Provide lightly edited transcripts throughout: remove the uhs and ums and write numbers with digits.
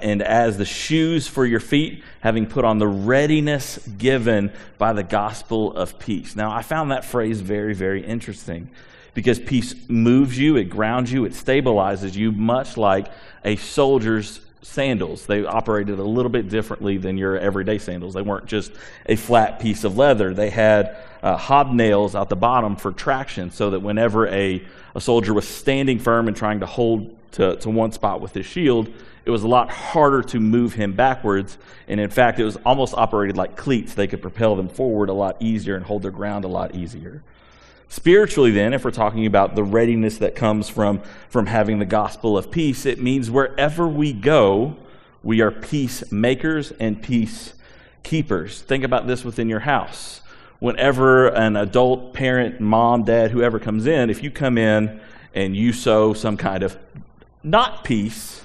and as the shoes for your feet, having put on the readiness given by the gospel of peace. Now, I found that phrase very, very interesting because peace moves you, it grounds you, it stabilizes you, much like a soldier's sandals. They operated a little bit differently than your everyday sandals. They weren't just a flat piece of leather. They had hobnails out the bottom for traction, so that whenever a soldier was standing firm and trying to hold to one spot with his shield, it was a lot harder to move him backwards. And in fact, it was almost operated like cleats. They could propel them forward a lot easier and hold their ground a lot easier. Spiritually then, if we're talking about the readiness that comes from having the gospel of peace, it means wherever we go, we are peacemakers and peacekeepers. Think about this within your house. Whenever an adult, parent, mom, dad, whoever comes in, if you come in and you sow some kind of not peace,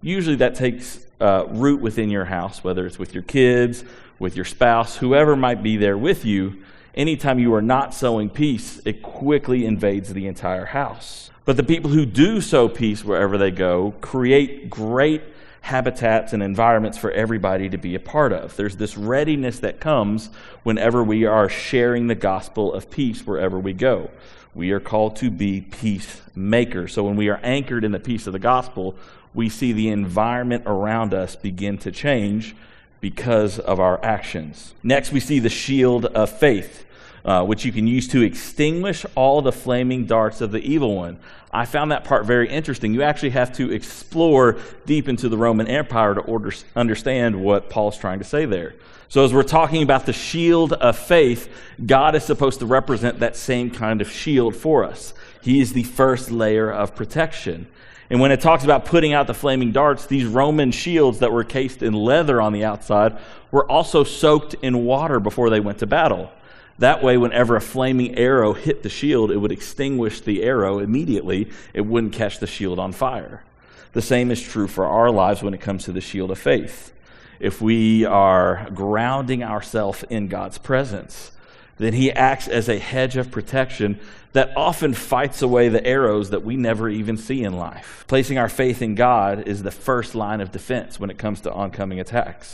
usually that takes root within your house, whether it's with your kids, with your spouse, whoever might be there with you. Anytime you are not sowing peace, it quickly invades the entire house. But the people who do sow peace wherever they go create great habitats and environments for everybody to be a part of. There's this readiness that comes whenever we are sharing the gospel of peace wherever we go. We are called to be peacemakers. So when we are anchored in the peace of the gospel, we see the environment around us begin to change because of our actions. Next, we see the shield of faith, which you can use to extinguish all the flaming darts of the evil one. I found that part very interesting. You actually have to explore deep into the Roman Empire to understand what Paul's trying to say there. So as we're talking about the shield of faith, God is supposed to represent that same kind of shield for us. He is the first layer of protection. And when it talks about putting out the flaming darts, these Roman shields that were cased in leather on the outside were also soaked in water before they went to battle. That way, whenever a flaming arrow hit the shield, it would extinguish the arrow immediately. It wouldn't catch the shield on fire. The same is true for our lives when it comes to the shield of faith. If we are grounding ourselves in God's presence, then he acts as a hedge of protection that often fights away the arrows that we never even see in life. Placing our faith in God is the first line of defense when it comes to oncoming attacks.